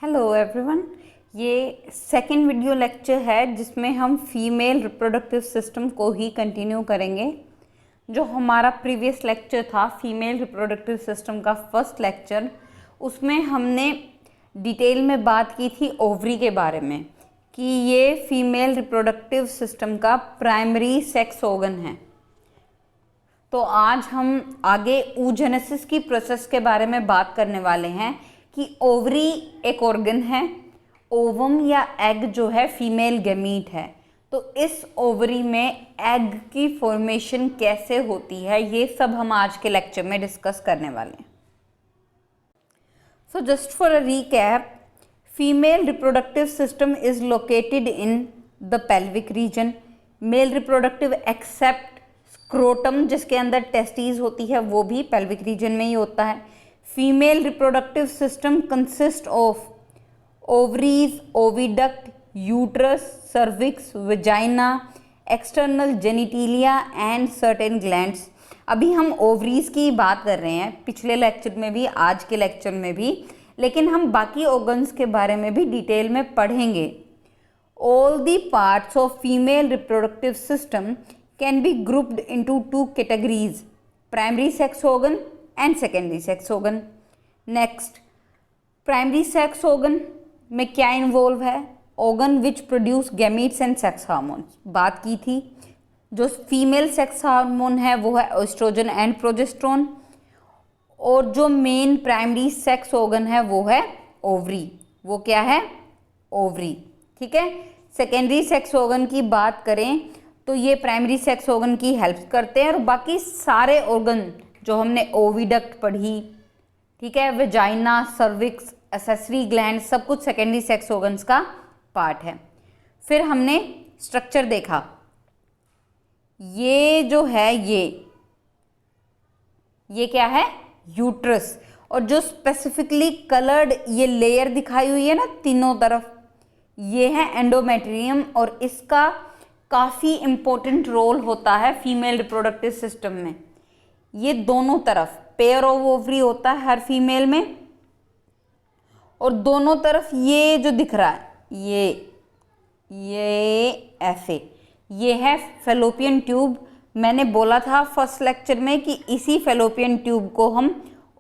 Hello everyone, ये second video lecture है जिसमें हम फीमेल रिप्रोडक्टिव सिस्टम को ही कंटिन्यू करेंगे। जो हमारा प्रीवियस लेक्चर था फीमेल रिप्रोडक्टिव सिस्टम का फर्स्ट लेक्चर, उसमें हमने डिटेल में बात की थी ओवरी के बारे में कि ये फीमेल रिप्रोडक्टिव सिस्टम का प्राइमरी सेक्स ऑर्गन है। तो आज हम आगे oogenesis की प्रोसेस के बारे में बात करने वाले हैं कि ओवरी एक ऑर्गन है, ओवम या एग जो है फीमेल गैमीट है। तो इस ओवरी में एग की फॉर्मेशन कैसे होती है ये सब हम आज के लेक्चर में डिस्कस करने वाले हैं। So just for a recap, female reproductive system is located in the pelvic region. Male reproductive except scrotum जिसके अंदर टेस्टीज होती है वो भी पेल्विक रीजन में ही होता है। Female reproductive system consists of ovaries, oviduct, uterus, cervix, vagina, external genitalia and certain glands। अभी हम ओवरीज की बात कर रहे हैं, पिछले लेक्चर में भी आज के लेक्चर में भी, लेकिन हम बाकी ऑर्गन्स के बारे में भी डिटेल में पढ़ेंगे। All the parts of female reproductive system can be grouped into two categories: primary sex organ and secondary sex organ. Next, primary sex organ में क्या इन्वॉल्व है? Organ which produce gametes and sex hormones, बात की थी। जो female sex hormone है वो है एस्ट्रोजन एंड प्रोजेस्टेरोन, और जो मेन प्राइमरी सेक्स ऑर्गन है वो है ओवरी। वो क्या है? ओवरी। ठीक है। सेकेंडरी सेक्स ऑर्गन की बात करें तो ये प्राइमरी सेक्स ऑर्गन की हेल्प करते हैं, और बाकी सारे ऑर्गन जो हमने ओविडक्ट पढ़ी, ठीक है, वेजाइना, सर्विक्स, एसेसरी ग्लैंड, सब कुछ सेकेंडरी सेक्स ऑर्गन्स का पार्ट है। फिर हमने स्ट्रक्चर देखा, ये जो है ये क्या है? यूट्रस। और जो स्पेसिफिकली कलर्ड ये लेयर दिखाई हुई है ना तीनों तरफ, ये है एंडोमेट्रियम, और इसका काफ़ी इम्पोर्टेंट रोल होता है फीमेल रिप्रोडक्टिव सिस्टम में। ये दोनों तरफ पेयर ऑफ ओवरी होता है हर फीमेल में, और दोनों तरफ ये जो दिख रहा है ये ऐसे, ये है फेलोपियन ट्यूब। मैंने बोला था फर्स्ट लेक्चर में कि इसी फेलोपियन ट्यूब को हम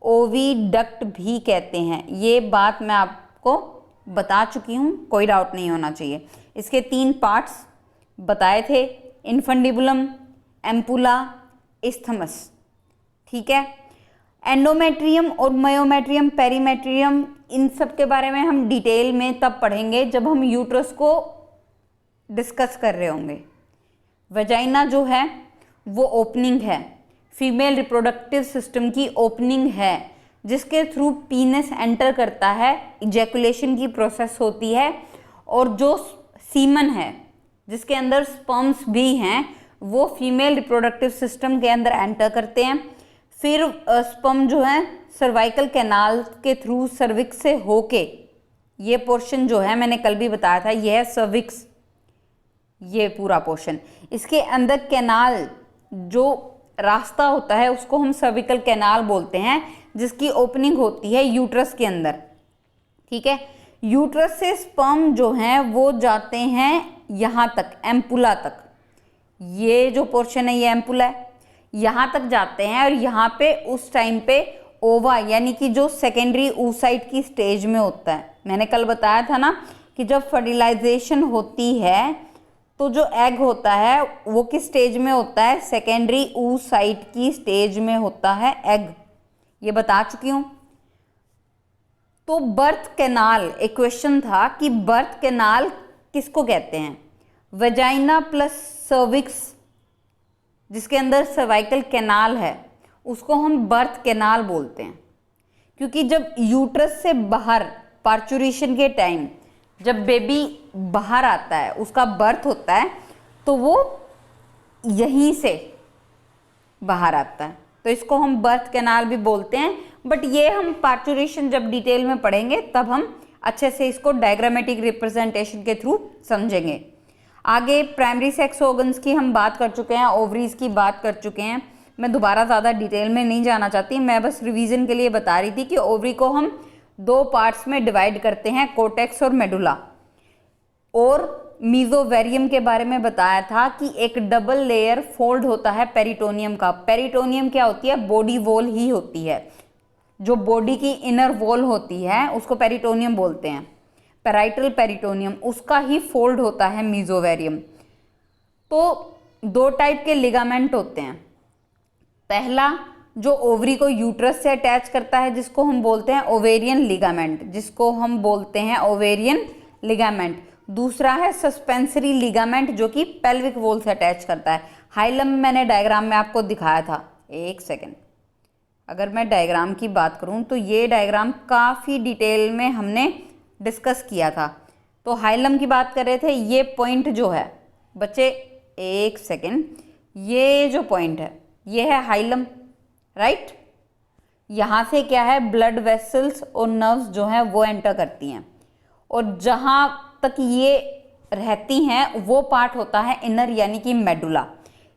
ओविडक्ट भी कहते हैं। ये बात मैं आपको बता चुकी हूँ, कोई डाउट नहीं होना चाहिए। इसके 3 पार्ट्स बताए थे: इन्फंडिबुलम, एम्पुला, इस्थमस। ठीक है। एंडोमेट्रियम और मायोमेट्रियम, पेरीमेट्रियम, इन सब के बारे में हम डिटेल में तब पढ़ेंगे जब हम यूट्रस को डिस्कस कर रहे होंगे। वेजाइना जो है वो ओपनिंग है, फीमेल रिप्रोडक्टिव सिस्टम की ओपनिंग है, जिसके थ्रू पीनस एंटर करता है, इजैकुलेशन की प्रोसेस होती है, और जो सीमन है जिसके अंदर स्पर्म्स भी हैं वो फीमेल रिप्रोडक्टिव सिस्टम के अंदर एंटर करते हैं। फिर स्पर्म जो है सर्वाइकल कैनाल के थ्रू सर्विक्स से होके, ये पोर्शन जो है मैंने कल भी बताया था, ये है सर्विक्स, ये पूरा पोर्शन। इसके अंदर कैनाल जो रास्ता होता है उसको हम सर्विकल कैनाल बोलते हैं, जिसकी ओपनिंग होती है यूट्रस के अंदर। ठीक है। यूट्रस से स्पर्म जो हैं वो जाते हैं यहाँ तक, एम्पुला तक। ये जो पोर्शन है ये एम्पुला है, यहाँ तक जाते हैं, और यहाँ पे उस टाइम पे ओवा यानी कि जो सेकेंडरी oocyte की स्टेज में होता है। मैंने कल बताया था ना कि जब फर्टिलाइजेशन होती है तो जो एग होता है वो किस स्टेज में होता है? सेकेंडरी oocyte की स्टेज में होता है एग, ये बता चुकी हूँ। तो बर्थ कैनाल, एक क्वेश्चन था कि बर्थ कैनाल किसको कहते हैं? वेजाइना प्लस सर्विक्स जिसके अंदर सर्वाइकल कैनाल है उसको हम बर्थ कैनाल बोलते हैं, क्योंकि जब यूट्रस से बाहर पार्चुरेशन के टाइम जब बेबी बाहर आता है, उसका बर्थ होता है, तो वो यहीं से बाहर आता है, तो इसको हम बर्थ कैनाल भी बोलते हैं। बट ये हम पार्चुरेशन जब डिटेल में पढ़ेंगे तब हम अच्छे से इसको डायग्रामेटिक रिप्रेजेंटेशन के थ्रू समझेंगे। आगे प्राइमरी सेक्स ऑर्गन्स की हम बात कर चुके हैं, ओवरीज की बात कर चुके हैं। मैं दोबारा ज़्यादा डिटेल में नहीं जाना चाहती, मैं बस रिवीजन के लिए बता रही थी कि ओवरी को हम दो पार्ट्स में डिवाइड करते हैं, कोर्टेक्स और मेडुला। और मीजोवेरियम के बारे में बताया था कि एक डबल लेयर फोल्ड होता है पेरिटोनियम का। पेरिटोनियम क्या होती है? बॉडी वॉल ही होती है, जो बॉडी की इनर वॉल होती है उसको पेरिटोनियम बोलते हैं, पैराइटल पेरिटोनियम, उसका ही फोल्ड होता है मीजोवेरियम। तो दो टाइप के लिगामेंट होते हैं। पहला जो ओवरी को यूट्रस से अटैच करता है जिसको हम बोलते हैं ओवेरियन लिगामेंट, जिसको हम बोलते हैं ओवेरियन लिगामेंट। दूसरा है सस्पेंसरी लिगामेंट जो कि पेल्विक वॉल से अटैच करता है। हाइलम मैंने डायग्राम में आपको दिखाया था, एक सेकेंड, अगर मैं डायग्राम की बात करूं तो ये डायग्राम काफ़ी डिटेल में हमने डिस्कस किया था। तो हाइलम की बात कर रहे थे, ये पॉइंट जो है बच्चे, एक सेकेंड, ये जो पॉइंट है ये है हाइलम, राइट। यहाँ से क्या है, ब्लड वेसल्स और नर्व्स जो हैं वो एंटर करती हैं, और जहाँ तक ये रहती हैं वो पार्ट होता है इनर यानी कि मेडुला।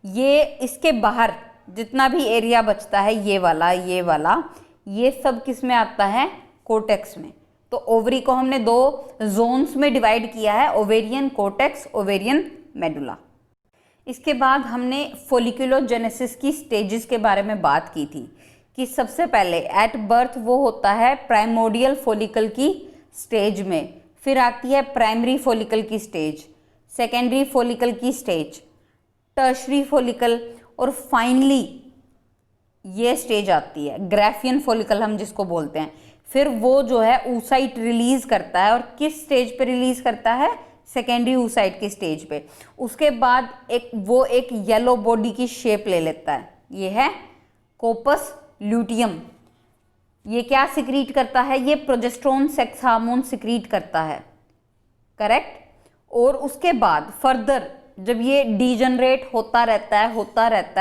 ये इसके बाहर जितना भी एरिया बचता है, ये वाला ये सब किस में आता है? कोर्टेक्स में। तो ओवरी को हमने दो जोन्स में डिवाइड किया है, ओवेरियन कोर्टेक्स, ओवेरियन मेडुला। इसके बाद हमने फोलिकुलोजेनेसिस की स्टेजेस के बारे में बात की थी कि सबसे पहले एट बर्थ वो होता है प्राइमोडियल फोलिकल की स्टेज में, फिर आती है प्राइमरी फोलिकल की स्टेज, सेकेंडरी फोलिकल की स्टेज, टर्शरी फोलिकल, और फाइनली ये स्टेज आती है ग्राफियन फोलिकल हम जिसको बोलते हैं। फिर वो जो है oocyte रिलीज करता है, और किस स्टेज पे रिलीज करता है? सेकेंडरी oocyte की स्टेज पे। उसके बाद एक येलो बॉडी की शेप ले लेता है, ये है कोपस ल्यूटियम। ये क्या सिक्रीट करता है? ये प्रोजेस्टेरोन सेक्स हार्मोन सिक्रीट करता है, करेक्ट। और उसके बाद फर्दर जब ये डीजनरेट होता रहता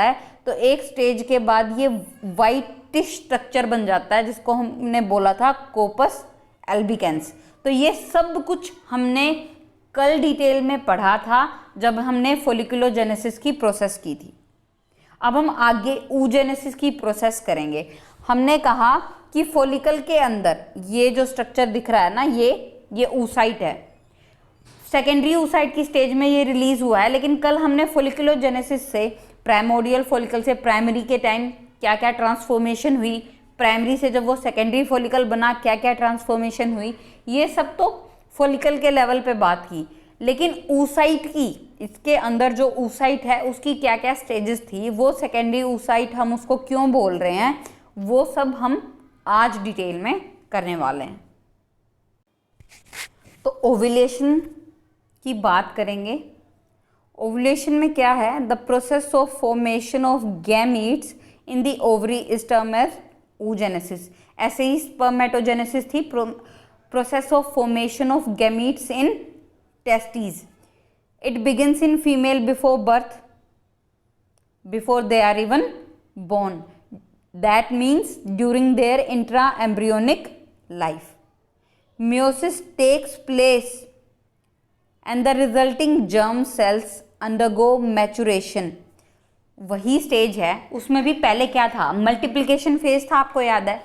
है तो एक स्टेज के बाद ये वाइटिश स्ट्रक्चर बन जाता है जिसको हमने बोला था कोपस एल्बिकेंस। तो ये सब कुछ हमने कल डिटेल में पढ़ा था जब हमने फोलिकुलोजेनेसिस की प्रोसेस की थी। अब हम आगे oogenesis की प्रोसेस करेंगे। हमने कहा कि फोलिकल के अंदर ये जो स्ट्रक्चर दिख रहा है ना, ये oocyte है, सेकेंडरी oocyte की स्टेज में ये रिलीज हुआ है। लेकिन कल हमने फोलिकुलोजेनेसिस से प्राइमोडियल फोलिकल से प्राइमरी के टाइम क्या क्या ट्रांसफॉर्मेशन हुई, प्राइमरी से जब वो सेकेंडरी फोलिकल बना क्या क्या ट्रांसफॉर्मेशन हुई, ये सब तो फोलिकल के लेवल पे बात की। लेकिन oocyte की, इसके अंदर जो oocyte है उसकी क्या क्या स्टेजेस थी, वो सेकेंडरी oocyte हम उसको क्यों बोल रहे हैं, वो सब हम आज डिटेल में करने वाले हैं। तो ओव्यूलेशन की बात करेंगे। ओव्यूलेशन में क्या है? The process of formation of gametes in the ovary is term as oogenesis। ऐसे ही स्पर्मेटोजेनेसिस थी, process of formation of gametes in testis. It begins in female before birth, before they are even born, that means during their intra-embryonic life. Meiosis takes place and the resulting germ cells undergo maturation। वही stage है, उसमें भी पहले क्या था? Multiplication phase था। आपको याद है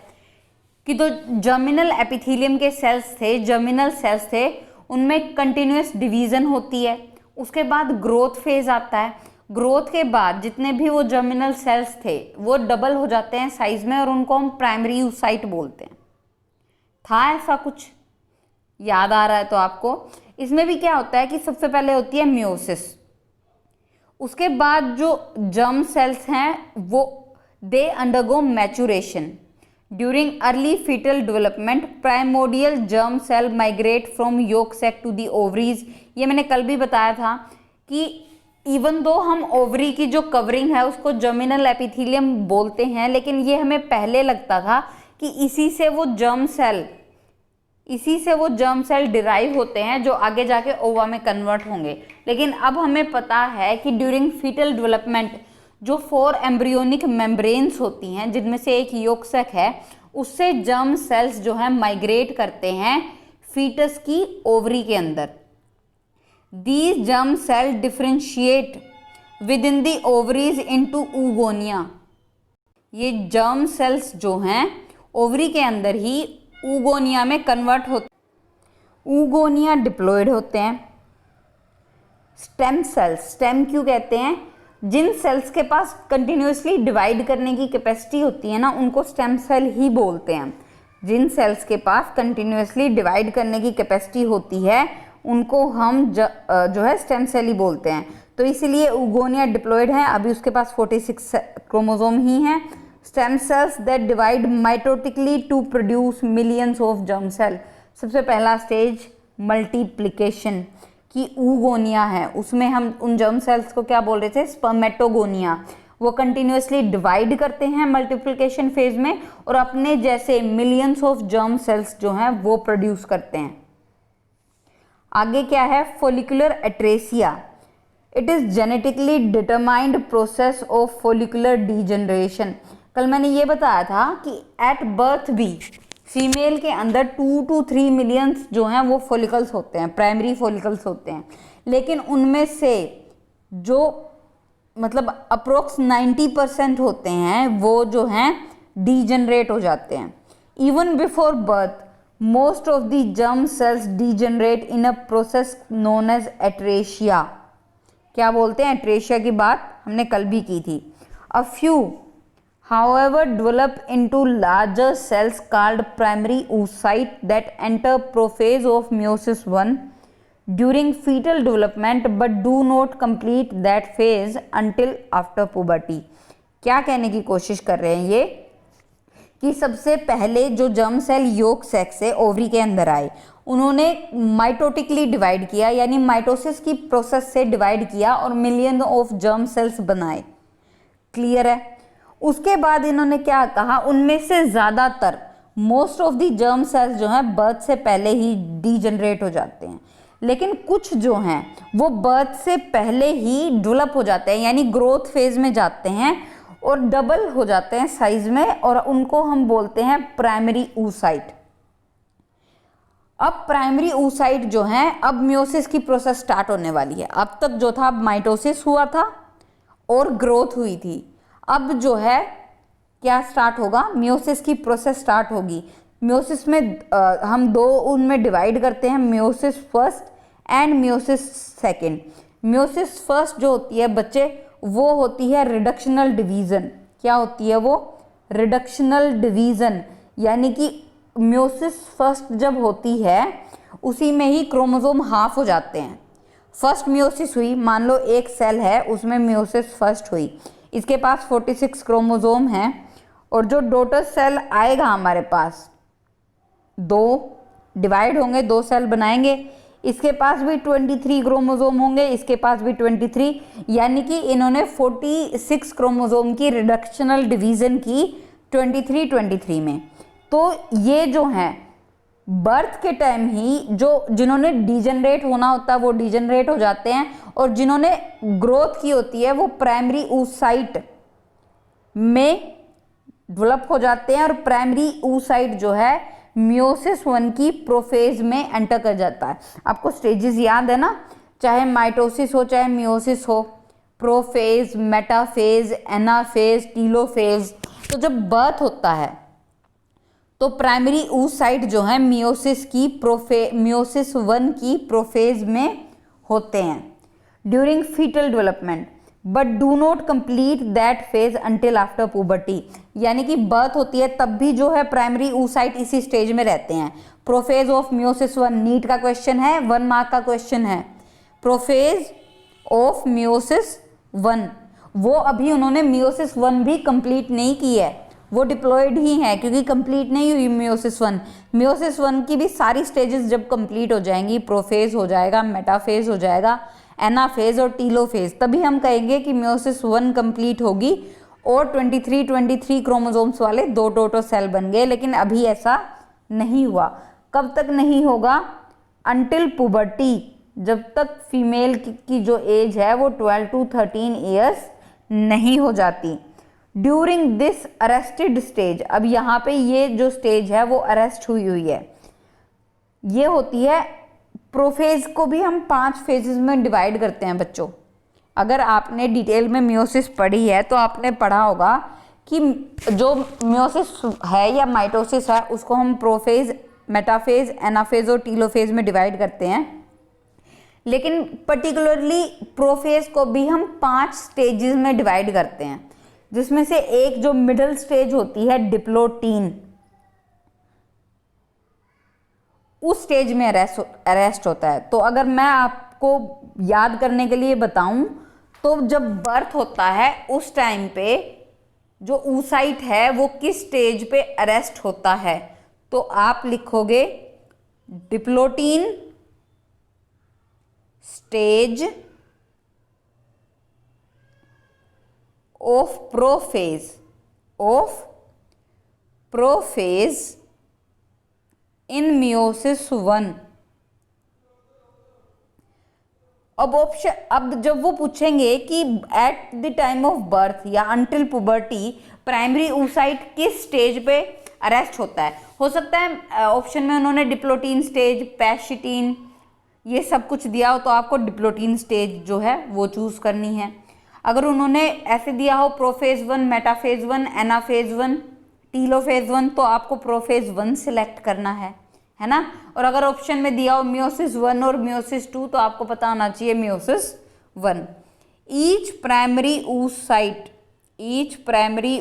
कि तो जर्मिनल एपिथेलियम के सेल्स थे, जर्मिनल सेल्स थे, उनमें कंटिन्यूस डिवीजन होती है। उसके बाद ग्रोथ फेज आता है। ग्रोथ के बाद जितने भी वो जर्मिनल सेल्स थे वो डबल हो जाते हैं साइज में, और उनको हम प्राइमरी oocyte बोलते हैं। था ऐसा कुछ? याद आ रहा है तो आपको? इसमें भी क्या होता है कि सबसे पहले होती है मियोसिस, उसके बाद जो जर्म सेल्स हैं वो they undergo maturation. During early foetal development primordial germ cell migrate from yolk sac to the ovaries. ये मैंने कल भी बताया था कि इवन दो हम ओवरी की जो कवरिंग है उसको जर्मिनल एपिथेलियम बोलते हैं, लेकिन ये हमें पहले लगता था कि इसी से वो जर्म सेल डिराइव होते हैं जो आगे जाके ओवा में कन्वर्ट होंगे। लेकिन अब हमें पता है कि ड्यूरिंग फीटल डेवलपमेंट जो 4 एम्ब्रियोनिक मेम्ब्रेन्स होती हैं, जिनमें से एक योक सैक है, उससे जर्म सेल्स जो है माइग्रेट करते हैं फीटस की ओवरी के अंदर। These germ cells differentiate within the ovaries into oogonia। ये जर्म सेल्स जो हैं ओवरी के अंदर ही ऊगोनिया में कन्वर्ट होते, ऊगोनिया डिप्लॉयड होते हैं। स्टेम सेल्स, स्टेम क्यों कहते हैं, जिन सेल्स के पास कंटिन्यूसली डिवाइड करने की कैपेसिटी होती है ना, उनको स्टेम सेल ही बोलते हैं। जिन सेल्स के पास कंटिन्यूसली डिवाइड करने की कैपेसिटी होती है उनको हम जो है स्टेम सेल ही बोलते हैं। तो इसीलिए ऊगोनिया डिप्लॉयड है, अभी उसके पास 46 क्रोमोसोम ही हैं। Stem cells that divide mitotically to produce millions of germ cell. सबसे पहला स्टेज मल्टीप्लिकेशन की ऊगोनिया है, उसमें हम उन जर्म सेल्स को क्या बोल रहे थे, स्पर्मेटोगोनिया। वो कंटिन्यूसली डिवाइड करते हैं मल्टीप्लिकेशन फेज में और अपने जैसे मिलियंस ऑफ जर्म सेल्स जो हैं वो प्रोड्यूस करते हैं। आगे क्या है, follicular atresia. It is genetically determined process of follicular degeneration. कल मैंने ये बताया था कि एट बर्थ भी फीमेल के अंदर 2 to 3 मिलियंस जो हैं वो फॉलिकल्स होते हैं, प्राइमरी फॉलिकल्स होते हैं, लेकिन उनमें से जो मतलब अप्रोक्स 90% होते हैं वो जो हैं डीजनरेट हो जाते हैं। Even before birth most of the germ cells degenerate in a process known as atresia. क्या बोलते हैं, एट्रेशिया की बात हमने कल भी की थी। A few however develop into larger cells called primary oocyte that enter prophase of meiosis 1 during fetal development but do not complete that phase until after puberty। क्या कहने की कोशिश कर रहे हैं ये कि सबसे पहले जो जर्म सेल योग सेक्स से ओवरी के अंदर आए, उन्होंने माइटोटिकली डिवाइड किया, यानी माइटोसिस की प्रोसेस से डिवाइड किया और मिलियन ऑफ जर्म सेल्स बनाए। क्लियर है। उसके बाद इन्होंने क्या कहा, उनमें से ज़्यादातर most of the germ sales जो हैं बर्थ से पहले ही डीजनरेट हो जाते हैं, लेकिन कुछ जो हैं वो बर्थ से पहले ही डेवलप हो जाते हैं, यानी ग्रोथ फेज में जाते हैं और डबल हो जाते हैं साइज में, और उनको हम बोलते हैं प्राइमरी oocyte। अब प्राइमरी oocyte जो है, अब मियोसिस की प्रोसेस स्टार्ट होने वाली है। अब तक जो था माइटोसिस हुआ था और ग्रोथ हुई थी, अब जो है क्या स्टार्ट होगा, मियोसिस की प्रोसेस स्टार्ट होगी। मियोसिस में हम दो उनमें डिवाइड करते हैं, meiosis first and meiosis second. Meiosis first जो होती है बच्चे, वो होती है रिडक्शनल डिवीज़न। क्या होती है वो, रिडक्शनल डिवीज़न, यानी कि मियोसिस फर्स्ट जब होती है उसी में ही क्रोमोसोम हाफ हो जाते हैं। फर्स्ट मियोसिस हुई, मान लो एक सेल है उसमें मियोसिस फर्स्ट हुई, इसके पास 46 क्रोमोसोम हैं, और जो डॉटर सेल आएगा हमारे पास, दो डिवाइड होंगे, दो सेल बनाएंगे, इसके पास भी 23 क्रोमोसोम होंगे, इसके पास भी 23, यानी कि इन्होंने 46 क्रोमोसोम की रिडक्शनल डिवीज़न की 23 में। तो ये जो हैं बर्थ के टाइम ही जिन्होंने डीजनरेट होना होता है वो डीजनरेट हो जाते हैं, और जिन्होंने ग्रोथ की होती है वो प्राइमरी oocyte में डेवलप हो जाते हैं, और प्राइमरी oocyte जो है मियोसिस 1 की प्रोफेज में एंटर कर जाता है। आपको स्टेजेस याद है ना, चाहे माइटोसिस हो चाहे मियोसिस हो, प्रोफेज, मेटाफेज, एनाफेज, टीलोफेज। तो जब बर्थ होता है तो प्राइमरी oocyte जो है मियोसिस 1 की प्रोफेज में होते हैं during foetal development, but do not complete that phase until after puberty. यानी कि बर्थ होती है तब भी जो है प्राइमरी oocyte इसी स्टेज में रहते हैं। प्रोफेज ऑफ मियोसिस 1 नीट का क्वेश्चन है, 1 मार्क का क्वेश्चन है। प्रोफेज ऑफ मियोसिस 1, वो अभी उन्होंने मियोसिस 1 भी कंप्लीट नहीं की है, वो डिप्लॉयड ही है क्योंकि कंप्लीट नहीं हुई मियोसिस 1। मियोसिस 1 की भी सारी स्टेजेस जब कंप्लीट हो जाएंगी, प्रोफेज हो जाएगा, मेटाफेज हो जाएगा, एनाफेज और टीलोफेज, तभी हम कहेंगे कि मियोसिस 1 कंप्लीट होगी और 23 क्रोमोसोम्स वाले 2 डॉटर सेल बन गए। लेकिन अभी ऐसा नहीं हुआ। कब तक नहीं होगा, अंटिल पुबर्टी, जब तक फीमेल की जो एज है वो 12 to 13 ईयर्स नहीं हो जाती। ड्यूरिंग दिस अरेस्टेड स्टेज, अब यहाँ पे ये जो स्टेज है वो अरेस्ट हुई है, ये होती है प्रोफेज को भी हम 5 फेजेस में डिवाइड करते हैं बच्चों। अगर आपने डिटेल में मियोसिस पढ़ी है तो आपने पढ़ा होगा कि जो मियोसिस है या माइटोसिस है उसको हम प्रोफेज, मेटाफेज, एनाफेज और टीलोफेज में डिवाइड करते हैं, लेकिन पर्टिकुलरली प्रोफेज को भी हम 5 स्टेजेस में डिवाइड करते हैं, जिसमें से एक जो मिडिल स्टेज होती है डिप्लोटीन, उस स्टेज में अरेस्ट होता है। तो अगर मैं आपको याद करने के लिए बताऊं तो जब बर्थ होता है उस टाइम पे जो oocyte है वो किस स्टेज पे अरेस्ट होता है, तो आप लिखोगे diplotene stage of prophase in meiosis 1। अब जब वो पूछेंगे कि at the time of birth या अंटिल पुबर्टी प्राइमरी oocyte किस स्टेज पे अरेस्ट होता है, हो सकता है ऑप्शन में उन्होंने डिप्लोटीन स्टेज, पैशिटीन ये सब कुछ दिया हो तो आपको डिप्लोटीन स्टेज जो है वो चूज करनी है। अगर उन्होंने ऐसे दिया हो प्रोफेज 1, मेटाफेज 1, एनाफेज 1, टीलोफेज 1, तो आपको प्रोफेज 1 सिलेक्ट करना है ना। और अगर ऑप्शन में दिया हो मियोसिस 1 और मियोसिस 2 तो आपको पता होना चाहिए meiosis 1। Each primary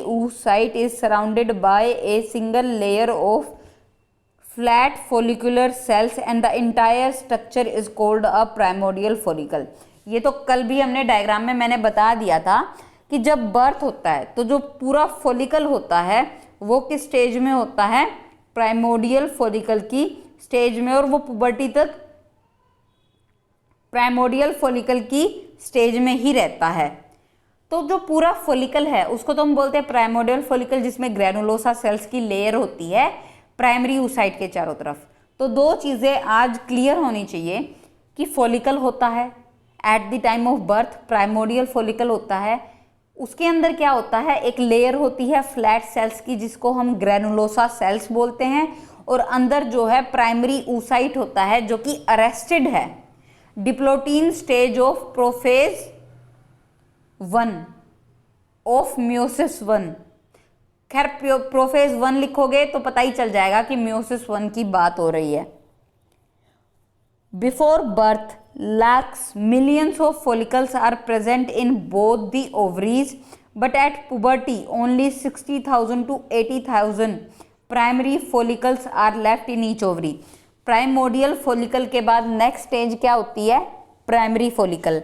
oocyte is surrounded by a single layer of flat follicular cells and the entire structure is called a primordial follicle। ये तो कल भी हमने डायग्राम में मैंने बता दिया था कि जब बर्थ होता है तो जो पूरा फॉलिकल होता है वो किस स्टेज में होता है, प्राइमोडियल फॉलिकल की स्टेज में, और वो पुबर्टी तक प्राइमोडियल फॉलिकल की स्टेज में ही रहता है। तो जो पूरा फॉलिकल है उसको तो हम बोलते हैं प्राइमोडियल फॉलिकल, जिसमें ग्रैनुलोसा सेल्स की लेयर होती है प्राइमरी oocyte के चारों तरफ। तो 2 चीज़ें आज क्लियर होनी चाहिए कि फॉलिकल होता है at the time of birth, primordial follicle होता है, उसके अंदर क्या होता है, एक लेयर होती है फ्लैट सेल्स की जिसको हम ग्रैनुलोसा सेल्स बोलते हैं, और अंदर जो है प्राइमरी oocyte होता है जो कि अरेस्टेड है diplotene stage of prophase 1 of meiosis 1। खैर प्रोफेज 1 लिखोगे तो पता ही चल जाएगा कि मियोसिस 1 की बात हो रही है। Before birth lakhs millions of follicles are present in both the ovaries, but at puberty only 60,000 to 80,000 primary follicles are left in each ovary। Primordial follicle के बाद नेक्स्ट स्टेज क्या होती है, प्राइमरी फॉलिकल।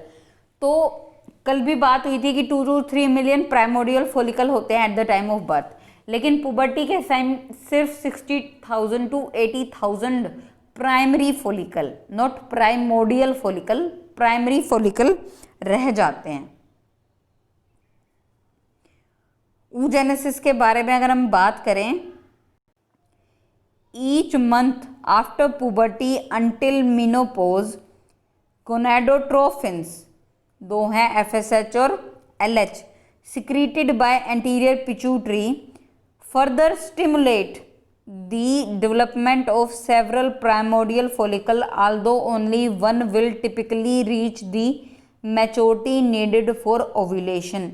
तो कल भी बात हुई थी कि 2 to 3 मिलियन प्राइमोडियल फॉलिकल होते हैं at the time of birth, लेकिन पुबर्टी के टाइम सिर्फ 60,000 to 80,000 primary follicle, not primordial follicle, primary follicle रह जाते हैं। oogenesis के बारे में अगर हम बात करें, each month after puberty until menopause gonadotrophins, 2 हैं FSH और LH, secreted by anterior pituitary further stimulate the development of several primordial follicle, although only one will typically reach the maturity needed for ovulation।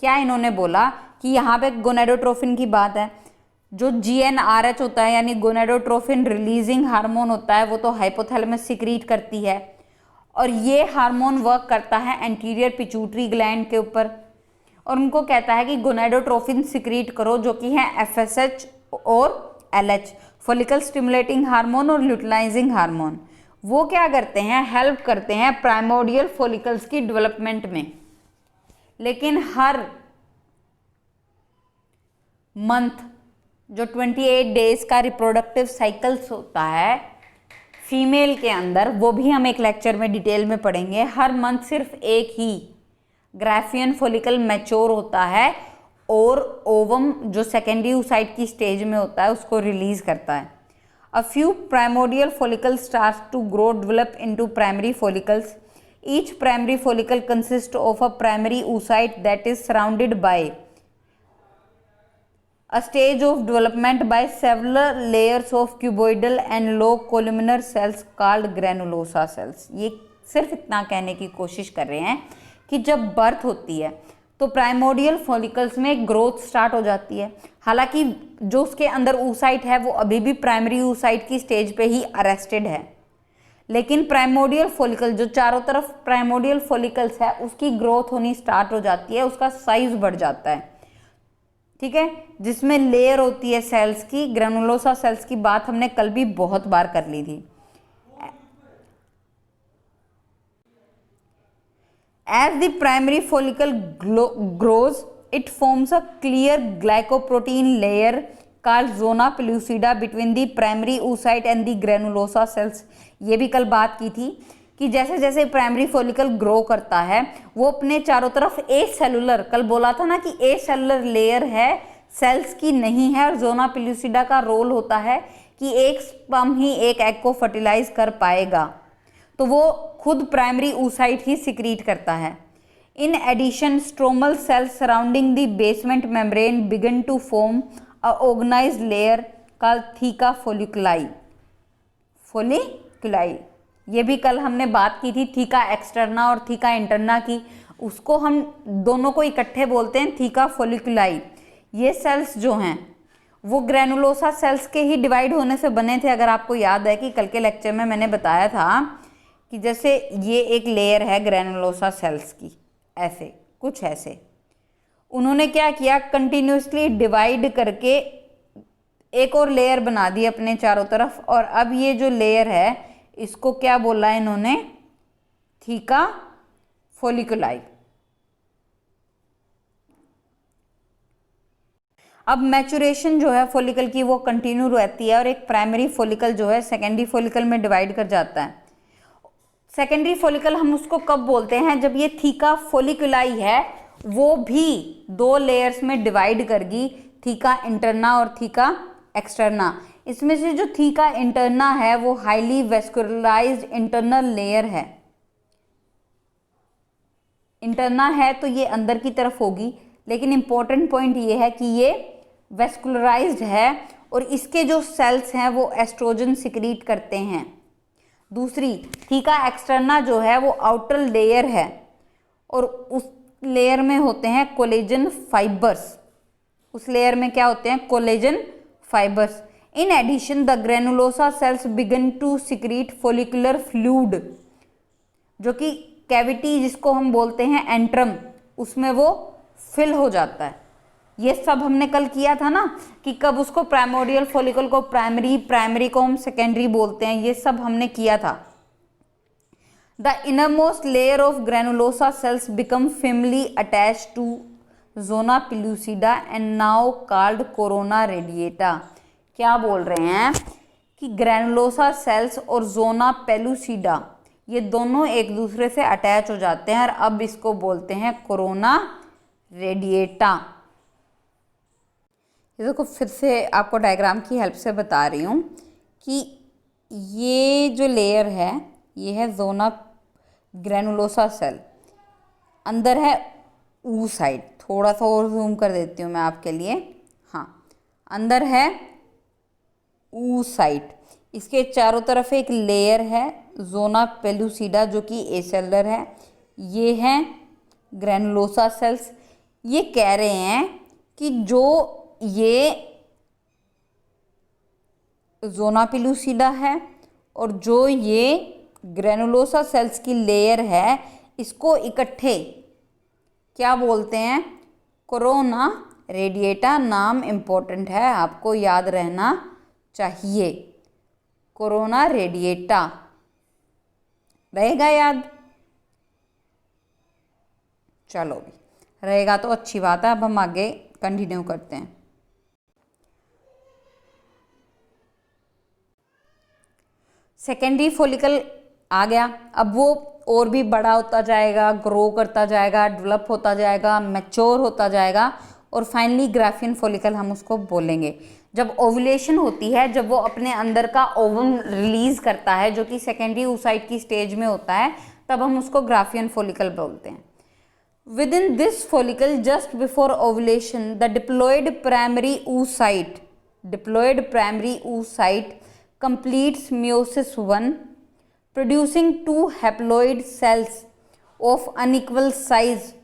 क्या इन्होंने बोला कि यहाँ पे gonadotrophin की बात है, जो GnRH होता है यानी गोनाडोट्रोफिन रिलीजिंग हार्मोन होता है वो तो हाइपोथैलेमस सिक्रीट करती है, और ये हार्मोन वर्क करता है एंटीरियर पिट्यूटरी ग्लैंड के ऊपर, और उनको कहता है कि गोनाडोट्रोफिन सिक्रीट करो जो कि है FSH और LH, फॉलिकल स्टिमुलेटिंग हार्मोन और ल्यूटिलाइजिंग हार्मोन। वो क्या करते हैं, हेल्प करते हैं प्राइमोडियल फॉलिकल्स की डेवलपमेंट में। लेकिन हर मंथ जो 28 डेज का रिप्रोडक्टिव साइकिल्स होता है फीमेल के अंदर, वो भी हम एक लेक्चर में डिटेल में पढ़ेंगे। हर मंथ सिर्फ एक ही ग्राफियन फॉलिकल मैच्योर होता है और ओवम जो सेकेंडरी oocyte की स्टेज में होता है उसको रिलीज करता है। A few primordial follicle start to grow develop into primary follicles. Each primary follicle consist of a primary oocyte that is surrounded by a stage of development by several layers of cuboidal and low columnar cells called granulosa cells। ये सिर्फ इतना कहने की कोशिश कर रहे हैं कि जब बर्थ होती है तो प्राइमोडियल फॉलिकल्स में ग्रोथ स्टार्ट हो जाती है। हालांकि जो उसके अंदर oocyte है वो अभी भी प्राइमरी oocyte की स्टेज पे ही अरेस्टेड है, लेकिन प्राइमोडियल फॉलिकल जो चारों तरफ प्राइमोडियल फॉलिकल्स है उसकी ग्रोथ होनी स्टार्ट हो जाती है, उसका साइज बढ़ जाता है। ठीक है, जिसमें लेयर होती है सेल्स की, ग्रेनुलोसा सेल्स की बात हमने कल भी बहुत बार कर ली थी। As the primary follicle grows, it forms a clear glycoprotein layer called zona pellucida between the primary oocyte and the granulosa cells। ये भी कल बात की थी कि जैसे जैसे प्राइमरी फॉलिकल ग्रो करता है वो अपने चारों तरफ ए सेलुलर, कल बोला था ना कि ए सेलुलर लेयर है, सेल्स की नहीं है, और जोना पेलुसिडा का रोल होता है कि एक स्पर्म ही एक एग को फर्टिलाइज कर पाएगा, तो वो खुद प्राइमरी oocyte ही सिक्रीट करता है। In addition stromal cells surrounding the basement membrane begin to form a organized layer called theca folliculi. ये भी कल हमने बात की थी थीका एक्सटर्ना और थीका इंटरना की, उसको हम दोनों को इकट्ठे बोलते हैं थीका फोलिकुलाई। ये सेल्स जो हैं वो ग्रेनुलोसा सेल्स के ही डिवाइड होने से बने थे। अगर आपको याद है कि कल के लेक्चर में मैंने बताया था कि जैसे ये एक लेयर है ग्रेनुलोसा सेल्स की, ऐसे कुछ ऐसे उन्होंने क्या किया, कंटिन्यूसली डिवाइड करके एक और लेयर बना दी अपने चारों तरफ, और अब ये जो लेयर है इसको क्या बोला इन्होंने, थीका फोलिकुलाई। अब मैचुरेशन जो है फॉलिकल की वो कंटिन्यू रहती है और एक प्राइमरी फॉलिकल जो है सेकेंडरी फॉलिकल में डिवाइड कर जाता है। सेकेंडरी फॉलिकल हम उसको कब बोलते हैं, जब ये थीका फोलिकुलाई है वो भी दो लेयर्स में डिवाइड करगी, थीका इंटरना और थीका एक्सटर्ना। इसमें से जो थीका इंटरना है वो हाईली वेस्कुलराइज्ड इंटरनल लेयर है। इंटरना है तो ये अंदर की तरफ होगी, लेकिन इंपॉर्टेंट पॉइंट ये है कि ये वेस्कुलराइज्ड है और इसके जो सेल्स हैं वो एस्ट्रोजन सिक्रीट करते हैं। दूसरी थीका एक्सटर्ना जो है वो आउटर लेयर है और उस लेयर में होते हैं कोलेजन फाइबर्स। उस लेयर में क्या होते हैं, collagen fibres. In addition the granulosa cells begin to secrete follicular fluid, जो कि कैविटी जिसको हम बोलते हैं एंट्रम, उसमें वो फिल हो जाता है। ये सब हमने कल किया था ना कि कब उसको प्राइमोडियल फॉलिकल को प्राइमरी, प्राइमरी को हम सेकेंडरी बोलते हैं, ये सब हमने किया था। The innermost layer of granulosa cells become firmly attached to zona pellucida and now called corona radiata। क्या बोल रहे हैं कि ग्रेनुलोसा सेल्स और जोना पेलुसिडा ये दोनों एक दूसरे से अटैच हो जाते हैं और अब इसको बोलते हैं कोरोना रेडिएटा। ये देखो फिर से आपको डायग्राम की हेल्प से बता रही हूँ कि ये जो लेयर है ये है जोना ग्रेनुलोसा सेल, अंदर है oocyte, थोड़ा सा और जूम कर देती हूँ मैं आपके लिए। हाँ, अंदर है oocyte, इसके चारों तरफ एक लेयर है जोना पेलुसिडा जो कि एसेलर है। ये हैं ग्रेनुलोसा सेल्स। ये कह रहे हैं कि जो ये जोना पेलुसिडा है और जो ये ग्रेनुलोसा सेल्स की लेयर है, इसको इकट्ठे क्या बोलते हैं, कोरोना रेडिएटा। नाम इम्पोर्टेंट है, आपको याद रहना चाहिए, कोरोना रेडिएटा रहेगा याद। चलो भी रहेगा तो अच्छी बात है। अब हम आगे कंटिन्यू करते हैं। सेकेंडरी फॉलिकल आ गया, अब वो और भी बड़ा होता जाएगा, ग्रो करता जाएगा, डेवलप होता जाएगा, मैच्योर होता जाएगा और फाइनली ग्राफियन फॉलिकल हम उसको बोलेंगे। जब ओवुलेशन होती है, जब वो अपने अंदर का ओवम रिलीज करता है जो कि सेकेंडरी oocyte की स्टेज में होता है, तब हम उसको ग्राफियन फॉलिकल बोलते हैं। Within this follicle, just before ovulation, the diploid primary oocyte completes meiosis 1, producing two haploid cells of unequal size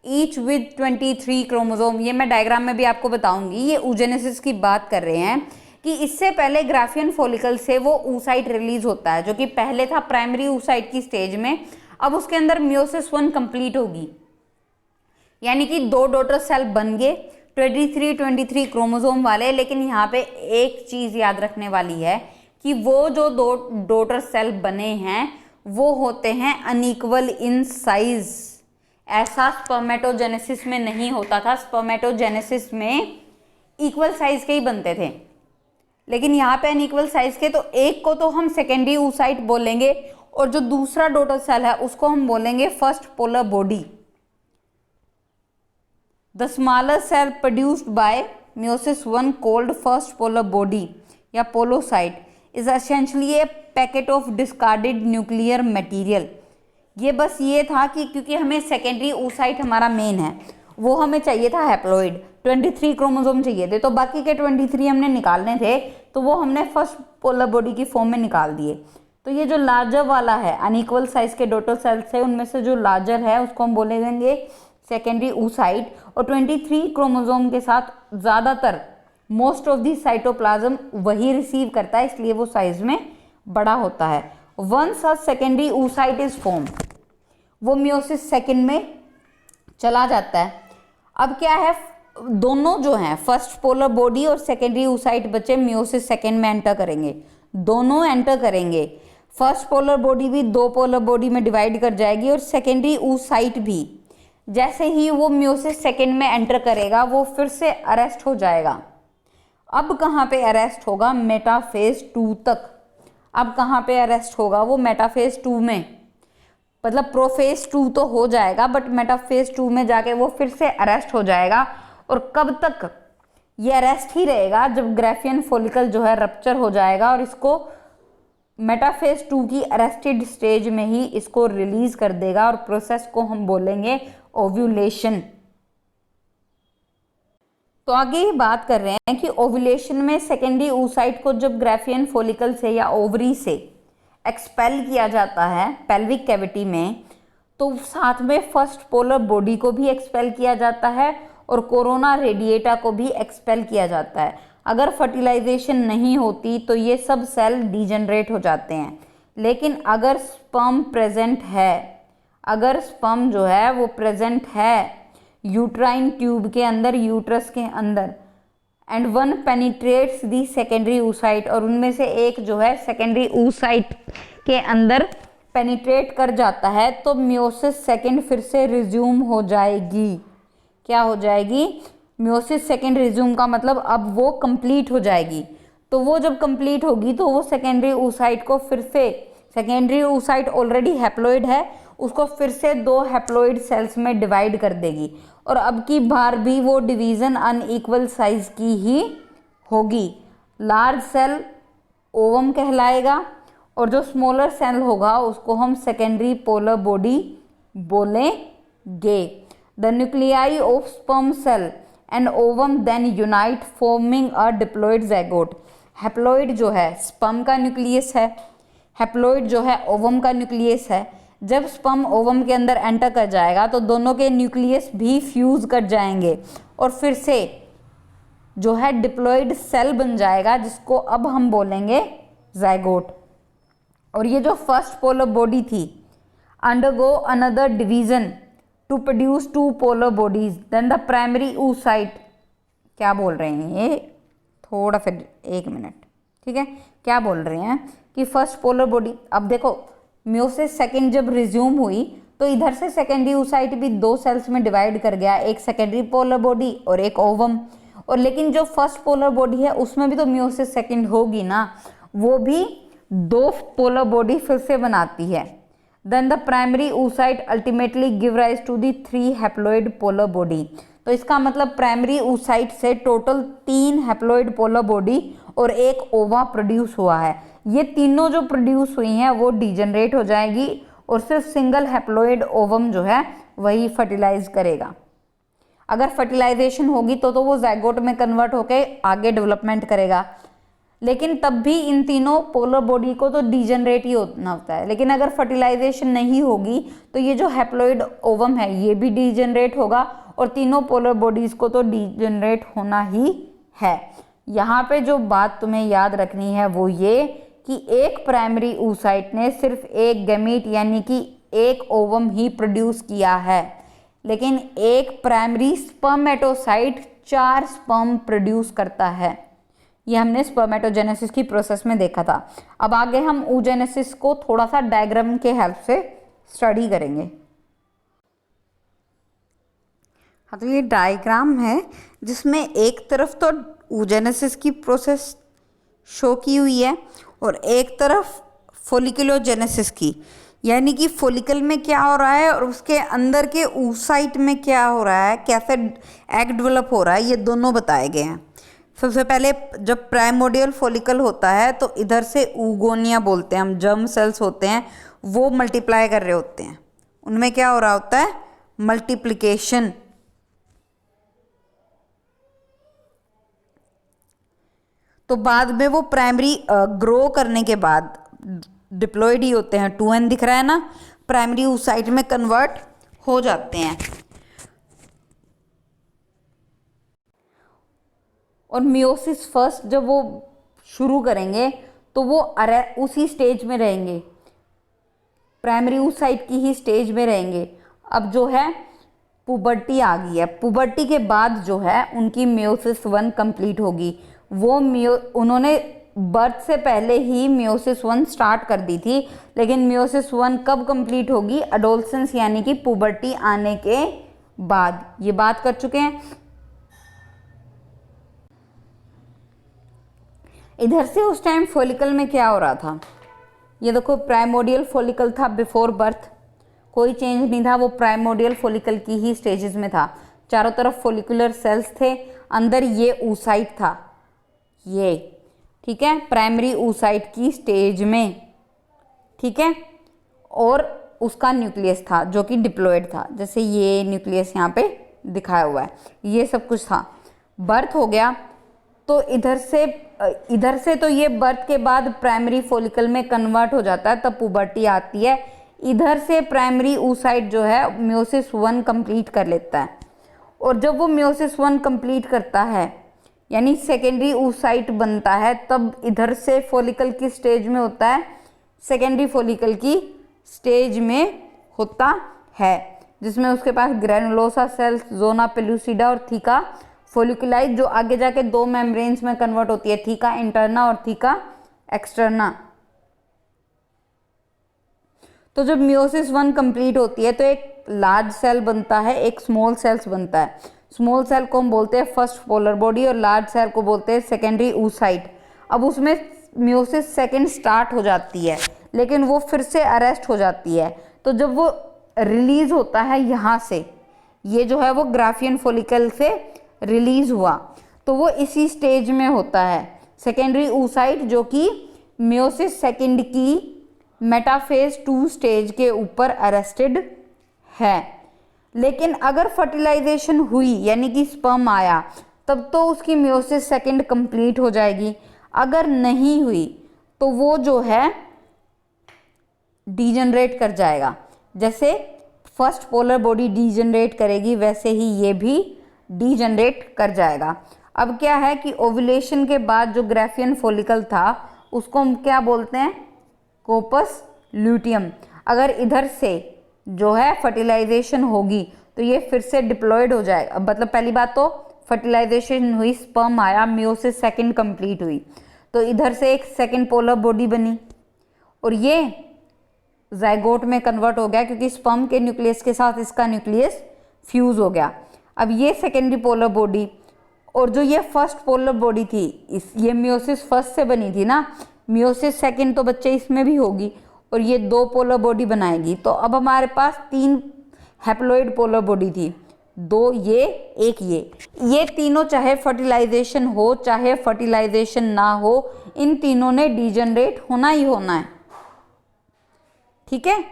each with 23 chromosome. ये मैं डायग्राम में भी आपको बताऊंगी। ये oogenesis की बात कर रहे हैं कि इससे पहले ग्राफियन फॉलिकल से वो oocyte रिलीज होता है, जो कि पहले था प्राइमरी oocyte की स्टेज में। अब उसके अंदर मियोसिस 1 कंप्लीट होगी, यानी कि 2 डॉटर सेल बन गए 23 क्रोमोसोम वाले। लेकिन यहाँ पे एक चीज याद रखने वाली है कि वो जो 2 डॉटर सेल बने हैं वो होते हैं अनइक्वल इन साइज। ऐसा स्पर्मेटोजेनेसिस में नहीं होता था। स्पर्मेटोजेनेसिस में इक्वल साइज के ही बनते थे, लेकिन यहाँ पे अनइक्वल साइज के। तो एक को तो हम सेकेंडरी oocyte बोलेंगे और जो दूसरा डॉटर सेल है उसको हम बोलेंगे first polar body. The smaller cell produced by meiosis 1 called first polar body या polocyte is essentially a packet of discarded nuclear material. ये बस ये था कि क्योंकि हमें सेकेंडरी oocyte हमारा मेन है, वो हमें चाहिए था हैप्लॉइड, 23 क्रोमोसोम चाहिए थे, तो बाकी के 23 हमने निकालने थे, तो वो हमने फर्स्ट पोलर बॉडी की फॉर्म में निकाल दिए। तो ये जो लार्जर वाला है अनइक्वल साइज के डॉटर सेल्स है, उनमें से जो लार्जर है उसको हम बोले देंगे सेकेंडरी oocyte। और 23 क्रोमोसोम के साथ ज़्यादातर मोस्ट ऑफ दी साइटोप्लाज्म वही रिसीव करता है, इसलिए वो साइज में बड़ा होता है। Once a secondary oocyte is form, वो मियोसिस सेकेंड में चला जाता है। अब क्या है, दोनों जो हैं फर्स्ट पोलर बॉडी और सेकेंडरी oocyte बच्चे मियोसिस सेकेंड में एंटर करेंगे, दोनों एंटर करेंगे। फर्स्ट पोलर बॉडी भी 2 पोलर बॉडी में डिवाइड कर जाएगी और सेकेंडरी oocyte भी जैसे ही वो मियोसिस सेकेंड में एंटर करेगा वो फिर से अरेस्ट हो जाएगा। अब कहाँ पे अरेस्ट होगा, मेटाफेज 2 तक। अब कहाँ पे अरेस्ट होगा वो, मेटाफेज 2 में। मतलब प्रोफेज 2 तो हो जाएगा, बट मेटाफेज 2 में जाके वो फिर से अरेस्ट हो जाएगा। और कब तक ये अरेस्ट ही रहेगा, जब ग्राफियन फॉलिकल जो है रप्चर हो जाएगा और इसको मेटाफेज 2 की अरेस्टेड स्टेज में ही इसको रिलीज कर देगा। और प्रोसेस को हम बोलेंगे ओव्यूलेशन। तो आगे ये बात कर रहे हैं कि ओव्यूलेशन में सेकेंडरी oocyte को जब ग्राफियन फॉलिकल से या ओवरी से एक्सपेल किया जाता है पेल्विक कैविटी में, तो साथ में फर्स्ट पोलर बॉडी को भी एक्सपेल किया जाता है और कोरोना रेडिएटा को भी एक्सपेल किया जाता है। अगर फर्टिलाइजेशन नहीं होती तो ये सब सेल डिजेनरेट हो जाते हैं। लेकिन अगर स्पर्म प्रेजेंट है, अगर स्पर्म जो है वो प्रेजेंट है यूट्राइन ट्यूब के अंदर, यूट्रस के अंदर, and one penetrates the secondary oocyte, और उनमें से एक जो है सेकेंडरी oocyte के अंदर पेनिट्रेट कर जाता है, तो मियोसिस सेकेंड फिर से रिज्यूम हो जाएगी। क्या हो जाएगी, मियोसिस सेकेंड रिज्यूम का मतलब अब वो कंप्लीट हो जाएगी। तो वो जब कंप्लीट होगी तो वो सेकेंडरी oocyte को फिर से, सेकेंडरी oocyte ऑलरेडी हैप्लॉइड है, उसको फिर से 2 हैप्लॉइड सेल्स में डिवाइड कर देगी। और अब की बार भी वो डिवीज़न अनइक्वल साइज की ही होगी। लार्ज सेल ओवम कहलाएगा और जो स्मॉलर सेल होगा उसको हम सेकेंडरी पोलर बॉडी बोलेंगे। The nuclei of sperm cell and ovum then unite forming a diploid zygote. Haploid जो है स्पर्म का न्यूक्लियस है, हैप्लॉइड जो है ओवम का न्यूक्लियस है। जब स्पर्म ओवम के अंदर एंटर कर जाएगा तो दोनों के न्यूक्लियस भी फ्यूज कर जाएंगे और फिर से जो है डिप्लॉइड सेल बन जाएगा, जिसको अब हम बोलेंगे ज़ाइगोट। और ये जो फर्स्ट पोलर बॉडी थी undergo another division to produce 2 polar bodies, then the primary oocyte। क्या बोल रहे हैं ये, थोड़ा फिर 1 मिनट, ठीक है। क्या बोल रहे हैं कि फर्स्ट पोलर बॉडी, अब देखो मियोसिस सेकेंड जब रिज्यूम हुई तो इधर से सेकेंडरी oocyte भी 2 सेल्स में डिवाइड कर गया, एक सेकेंडरी पोलर बॉडी और एक ओवम। और लेकिन जो फर्स्ट पोलर बॉडी है उसमें भी तो मियोसिस सेकेंड होगी ना, वो भी 2 पोलर बॉडी फिर से बनाती है। Then the primary oocyte ultimately give rise to the 3 haploid polar body. तो इसका मतलब प्राइमरी oocyte से टोटल 3 हैप्लॉइड पोलर बॉडी और एक ओवा प्रोड्यूस हुआ है। ये तीनों जो प्रोड्यूस हुई हैं वो डिजेनरेट हो जाएगी और सिर्फ सिंगल हैप्लॉइड ओवम जो है वही फर्टिलाइज करेगा। अगर फर्टिलाइजेशन होगी तो वो ज़ाइगोट में कन्वर्ट होकर आगे डेवलपमेंट करेगा। लेकिन तब भी इन तीनों पोलर बॉडी को तो डीजनरेट ही होना होता है। लेकिन अगर फर्टिलाइजेशन नहीं होगी तो ये जो हैप्लॉइड ओवम है ये भी डीजनरेट होगा और तीनों पोलर बॉडीज को तो डीजनरेट होना ही है। यहाँ पे जो बात तुम्हें याद रखनी है वो ये कि एक प्राइमरी oocyte ने सिर्फ एक गैमीट यानी कि एक ओवम ही प्रोड्यूस किया है, लेकिन एक प्राइमरी स्पर्मेटोसाइट 4 स्पर्म प्रोड्यूस करता है। ये हमने स्पर्मेटोजेनेसिस की प्रोसेस में देखा था। अब आगे हम oogenesis को थोड़ा सा डायग्राम के हेल्प से स्टडी करेंगे। हाँ, तो ये डायग्राम है जिसमें एक तरफ तो oogenesis की प्रोसेस शो की हुई है और एक तरफ फोलिकुलोजेनेसिस की, यानी कि फोलिकल में क्या हो रहा है और उसके अंदर के oocyte में क्या हो रहा है, कैसे एग डेवलप हो रहा है, ये दोनों बताए गए हैं। सबसे पहले जब प्राइमोडियल फोलिकल होता है तो इधर से ऊगोनिया बोलते हैं हम, जर्म सेल्स होते हैं वो मल्टीप्लाई कर रहे होते हैं, उनमें क्या हो रहा होता है, मल्टीप्लिकेशन। तो बाद में वो प्राइमरी ग्रो करने के बाद डिप्लॉयड ही होते हैं, 2n दिख रहा है ना, प्राइमरी oocyte में कन्वर्ट हो जाते हैं। और मियोसिस फर्स्ट जब वो शुरू करेंगे तो वो उसी स्टेज में रहेंगे, प्राइमरी oocyte की ही स्टेज में रहेंगे। अब जो है पुबर्टी आ गई है, पुबर्टी के बाद जो है उनकी मियोसिस 1 कंप्लीट होगी। वो उन्होंने बर्थ से पहले ही मियोसिस 1 स्टार्ट कर दी थी, लेकिन मियोसिस 1 कब कंप्लीट होगी, एडोलसेंस यानी कि पुबर्टी आने के बाद। ये बात कर चुके हैं। इधर से उस टाइम फॉलिकल में क्या हो रहा था, ये देखो प्राइमोडियल फॉलिकल था बिफोर बर्थ, कोई चेंज नहीं था, वो प्राइमोडियल फॉलिकल की ही स्टेजेस में था। चारों तरफ फॉलिकुलर सेल्स थे, अंदर ये oocyte था, ये ठीक है, प्राइमरी oocyte की स्टेज में, ठीक है। और उसका न्यूक्लियस था जो कि डिप्लॉयड था, जैसे ये न्यूक्लियस यहाँ पे दिखाया हुआ है, ये सब कुछ था। बर्थ हो गया तो इधर से तो ये बर्थ के बाद प्राइमरी फॉलिकल में कन्वर्ट हो जाता है, तब पुबर्टी आती है। इधर से प्राइमरी oocyte जो है मियोसिस 1 कंप्लीट कर लेता है, और जब वो मियोसिस 1 कंप्लीट करता है यानी सेकेंडरी oocyte बनता है, तब इधर से फॉलिकल की स्टेज में होता है, सेकेंडरी फॉलिकल की स्टेज में होता है, जिसमें उसके पास ग्रेनुलोसा सेल्स, जोना पेलुसिडा और थीका फोलिकुलाई, जो आगे जाके 2 मेम्ब्रेन्स में कन्वर्ट होती है, थीका इंटरना और थीका एक्सटर्ना। तो जब मियोसिस 1 कंप्लीट होती है तो एक लार्ज सेल बनता है, एक स्मॉल सेल्स बनता है। स्मॉल सेल को हम बोलते हैं फर्स्ट पोलर बॉडी और लार्ज सेल को बोलते हैं सेकेंडरी oocyte। अब उसमें मियोसिस 2 स्टार्ट हो जाती है, लेकिन वो फिर से अरेस्ट हो जाती है। तो जब वो रिलीज होता है यहाँ से, ये जो है वो ग्राफियन फॉलिकल से रिलीज हुआ, तो वो इसी स्टेज में होता है, सेकेंडरी oocyte, जो कि मियोसिस 2 की मेटाफेज 2 स्टेज के ऊपर अरेस्टेड है। लेकिन अगर फर्टिलाइजेशन हुई यानी कि स्पर्म आया, तब तो उसकी मियोसिस 2 कंप्लीट हो जाएगी। अगर नहीं हुई तो वो जो है डीजनरेट कर जाएगा। जैसे फर्स्ट पोलर बॉडी डीजनरेट करेगी, वैसे ही ये भी डीजनरेट कर जाएगा। अब क्या है कि ओव्यूलेशन के बाद जो ग्राफियन फॉलिकल था उसको हम क्या बोलते हैं, कोपस ल्यूटियम। अगर इधर से जो है फर्टिलाइजेशन होगी तो ये फिर से डिप्लॉयड हो जाएगा। मतलब पहली बात तो फर्टिलाइजेशन हुई, स्पर्म आया, मियोसिस 2 कंप्लीट हुई, तो इधर से एक सेकेंड पोलर बॉडी बनी और ये जाइगोट में कन्वर्ट हो गया, क्योंकि स्पर्म के न्यूक्लियस के साथ इसका न्यूक्लियस फ्यूज हो गया। अब ये सेकेंडरी पोलर बॉडी, और जो ये फर्स्ट पोलर बॉडी थी, ये मियोसिस 1 से बनी थी ना, मियोसिस 2 तो बच्चे इसमें भी होगी, और ये 2 पोलर बॉडी बनाएगी। तो अब हमारे पास 3 हैप्लॉइड पोलर बॉडी थी, 2 ये, 1 ये तीनों चाहे फर्टिलाइजेशन हो चाहे फर्टिलाइजेशन ना हो, इन तीनों ने डीजनरेट होना ही होना है, ठीक है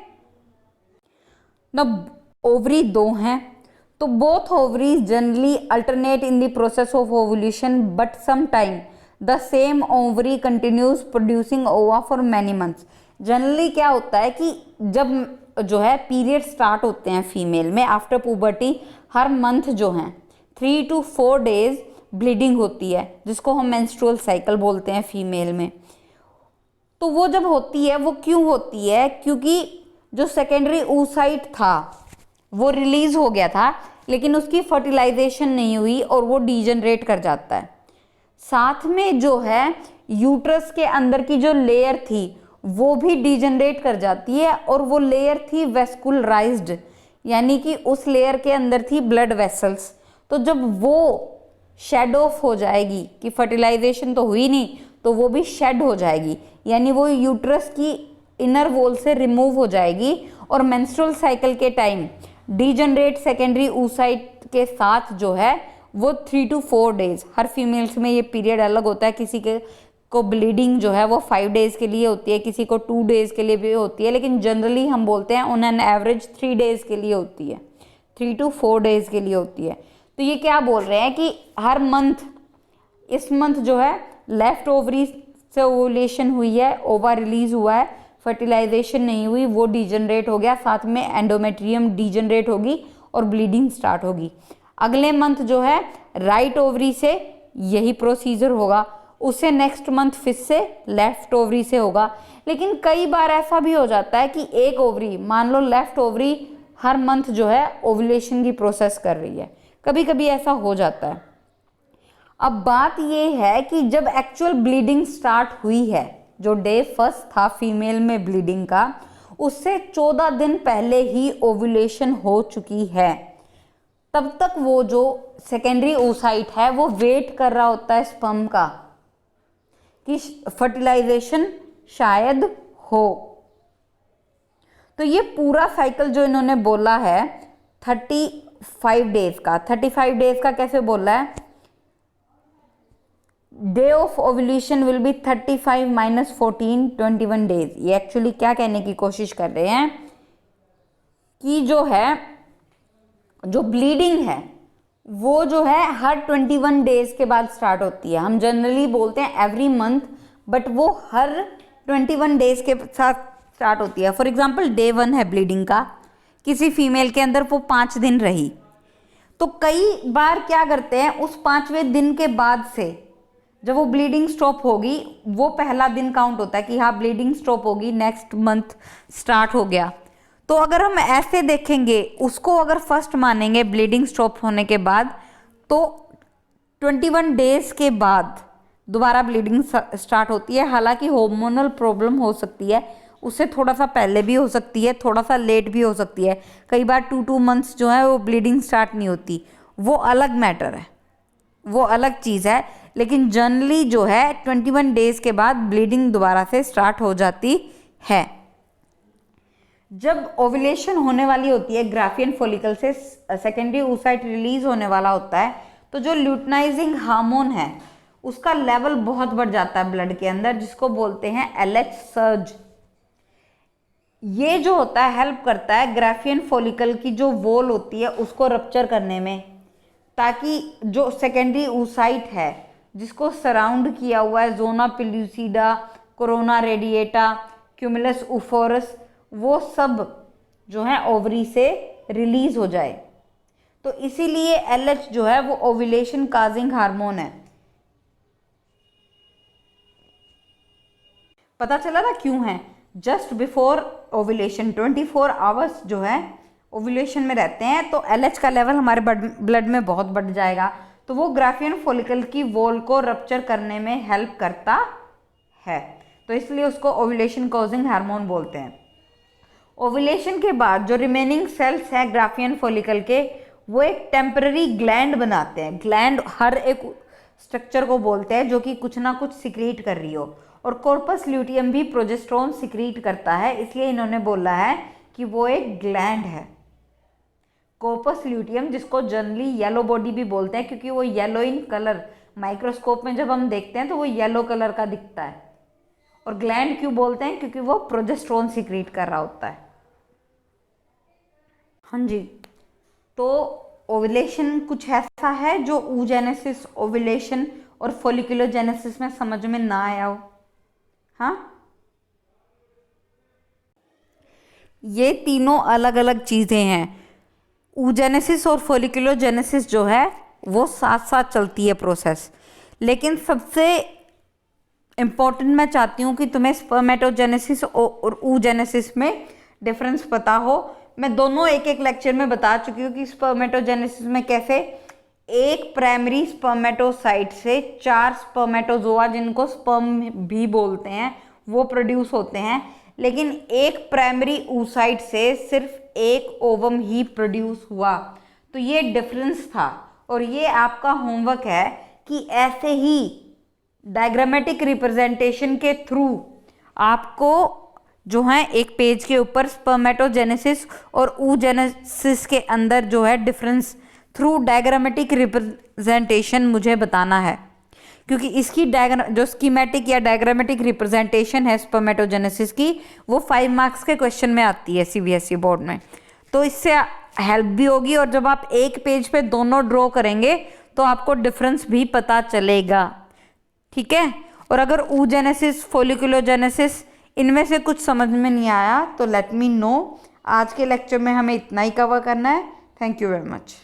ना। ओवरी 2 हैं, तो both ovaries generally alternate in the process of ovulation, but some time the same ovary continues producing ova for many months. Generally क्या होता है कि जब जो है पीरियड स्टार्ट होते हैं फीमेल में आफ्टर पुबर्टी, हर मंथ जो है 3 to 4 डेज ब्लीडिंग होती है, जिसको हम मेंस्ट्रुअल साइकिल बोलते हैं फीमेल में। तो वो जब होती है वो क्यों होती है? क्योंकि जो सेकेंडरी oocyte था वो रिलीज हो गया था, लेकिन उसकी फर्टिलाइजेशन नहीं हुई और वो डीजनरेट कर जाता है। साथ में जो है यूट्रस के अंदर की जो लेयर थी वो भी डीजनरेट कर जाती है, और वो लेयर थी वेस्कुलराइज्ड, यानी कि उस लेयर के अंदर थी ब्लड वेसल्स। तो जब वो शेड ऑफ हो जाएगी कि फर्टिलाइजेशन तो हुई नहीं, तो वो भी शेड हो जाएगी, यानी वो यूट्रस की इनर वॉल से रिमूव हो जाएगी। और मेंस्ट्रुअल साइकिल के टाइम डीजनरेट सेकेंडरी oocyte के साथ जो है वो 3 to 4 डेज, हर फीमेल्स में ये पीरियड अलग होता है। किसी के को ब्लीडिंग जो है वो 5 डेज के लिए होती है, किसी को 2 डेज के लिए भी होती है, लेकिन जनरली हम बोलते हैं ऑन एन एवरेज 3 डेज के लिए होती है, 3 to 4 डेज के लिए होती है। तो ये क्या बोल रहे हैं कि हर मंथ, इस मंथ जो है लेफ्ट ओवरी से ओवुलेशन हुई है, ओवा रिलीज हुआ है, फर्टिलाइजेशन नहीं हुई, वो डीजनरेट हो गया, साथ में एंडोमेट्रियम डीजनरेट होगी और ब्लीडिंग स्टार्ट होगी। अगले मंथ जो है राइट ओवरी से यही प्रोसीजर होगा, उससे नेक्स्ट मंथ फिर से लेफ्ट ओवरी से होगा। लेकिन कई बार ऐसा भी हो जाता है कि एक ओवरी, मान लो लेफ्ट ओवरी हर मंथ जो है ओवुलेशन की प्रोसेस कर रही है, कभी कभी ऐसा हो जाता है। अब बात ये है कि जब एक्चुअल ब्लीडिंग स्टार्ट हुई है, जो डे फर्स्ट था फीमेल में ब्लीडिंग का, उससे 14 दिन पहले ही ओवुलेशन हो चुकी है, तब तक वो जो सेकेंडरी oocyte है वो वेट कर रहा होता है स्पर्म का कि फर्टिलाइजेशन शायद हो। तो ये पूरा साइकिल जो इन्होंने बोला है 35 डेज का, 35 डेज का कैसे बोला है? Day of ovulation will be 35 - 14 21 days. ये एक्चुअली क्या कहने की कोशिश कर रहे हैं कि जो है जो ब्लीडिंग है वो जो है हर 21 डेज के बाद स्टार्ट होती है। हम जनरली बोलते हैं एवरी मंथ, बट वो हर 21 डेज के साथ स्टार्ट होती है। फॉर एग्जांपल डे 1 है ब्लीडिंग का, किसी फीमेल के अंदर वो 5 दिन रही, तो कई बार क्या करते हैं उस 5वें दिन के बाद से जब वो ब्लीडिंग स्टॉप होगी, वो पहला दिन काउंट होता है कि हाँ ब्लीडिंग स्टॉप होगी, नेक्स्ट मंथ स्टार्ट हो गया। तो अगर हम ऐसे देखेंगे, उसको अगर फर्स्ट मानेंगे ब्लीडिंग स्टॉप होने के बाद, तो 21 डेज के बाद दोबारा ब्लीडिंग स्टार्ट होती है। हालांकि हार्मोनल प्रॉब्लम हो सकती है, उससे थोड़ा सा पहले भी हो सकती है, थोड़ा सा लेट भी हो सकती है। कई बार 2 मंथ्स जो है वो ब्लीडिंग स्टार्ट नहीं होती, वो अलग मैटर है, वो अलग चीज़ है। लेकिन जनरली जो है 21 डेज के बाद ब्लीडिंग दोबारा से स्टार्ट हो जाती है। जब ओवुलेशन होने वाली होती है, ग्राफियन फॉलिकल से सेकेंडरी oocyte रिलीज होने वाला होता है, तो जो ल्यूटनाइजिंग हार्मोन है उसका लेवल बहुत बढ़ जाता है ब्लड के अंदर, जिसको बोलते हैं LH सर्ज। ये जो होता है हेल्प करता है ग्राफियन फॉलिकल की जो वॉल होती है उसको रप्चर करने में, ताकि जो सेकेंडरी oocyte है जिसको सराउंड किया हुआ है zona pellucida, corona radiata, cumulus oophorus, वो सब जो है ओवरी से रिलीज हो जाए। तो इसीलिए LH जो है वो ओवुलेशन काजिंग हार्मोन है। पता चला ना क्यों है? जस्ट बिफोर ओवुलेशन 24 आवर्स जो है ओवुलेशन में रहते हैं, तो LH का लेवल हमारे ब्लड में बहुत बढ़ जाएगा, तो वो ग्राफियन फॉलिकल की वॉल को रप्चर करने में हेल्प करता है, तो इसलिए उसको ओवुलेशन कॉजिंग हार्मोन बोलते हैं। ओवुलेशन के बाद जो रिमेनिंग सेल्स हैं ग्राफियन फॉलिकल के, वो एक टेम्पररी ग्लैंड बनाते हैं। ग्लैंड हर एक स्ट्रक्चर को बोलते हैं जो कि कुछ ना कुछ सिक्रीट कर रही हो, और कॉर्पस ल्यूटियम भी प्रोजेस्टेरोन सिक्रीट करता है, इसलिए इन्होंने बोला है कि वो एक ग्लैंड है। कॉर्पस ल्यूटियम, जिसको जनरली येलो बॉडी भी बोलते हैं क्योंकि वो येलो इन कलर, माइक्रोस्कोप में जब हम देखते हैं तो वो येलो कलर का दिखता है। और ग्लैंड क्यों बोलते हैं? क्योंकि वो प्रोजेस्टेरोन सिक्रीट कर रहा होता है। हाँ जी, तो ओवुलेशन कुछ ऐसा है जो oogenesis, ओवुलेशन और फोलिकुलोजेनेसिस में समझ में ना आया हो। हाँ, ये तीनों अलग अलग चीज़ें हैं। oogenesis और फोलिकुलोजेनेसिस जो है वो साथ साथ चलती है प्रोसेस, लेकिन सबसे इम्पॉर्टेंट मैं चाहती हूँ कि तुम्हें स्पर्मेटोजेनेसिस और oogenesis में डिफरेंस पता हो। मैं दोनों एक एक लेक्चर में बता चुकी हूँ कि स्पर्मेटोजेनेसिस में कैसे एक प्राइमरी स्पर्मेटोसाइट से 4 स्पर्मेटोजोआ, जिनको स्पर्म भी बोलते हैं, वो प्रोड्यूस होते हैं, लेकिन एक प्राइमरी oocyte से सिर्फ एक ओवम ही प्रोड्यूस हुआ। तो ये डिफरेंस था, और ये आपका होमवर्क है कि ऐसे ही डायग्रामेटिक रिप्रेजेंटेशन के थ्रू आपको जो है एक पेज के ऊपर स्पर्मेटोजेनेसिस और oogenesis के अंदर जो है डिफरेंस थ्रू डायग्रामेटिक रिप्रेजेंटेशन मुझे बताना है, क्योंकि इसकी जो स्कीमेटिक या डायग्रामेटिक रिप्रेजेंटेशन है स्पर्मेटोजेनेसिस की, वो 5 मार्क्स के क्वेश्चन में आती है सीबीएसई बोर्ड में। तो इससे हेल्प भी होगी, और जब आप एक पेज पे दोनों ड्रॉ करेंगे तो आपको डिफरेंस भी पता चलेगा। ठीक है, और अगर oogenesis, फोलिकुलोजेनेसिस इनमें से कुछ समझ में नहीं आया तो लेट मी नो। आज के लेक्चर में हमें इतना ही कवर करना है। Thank you very much.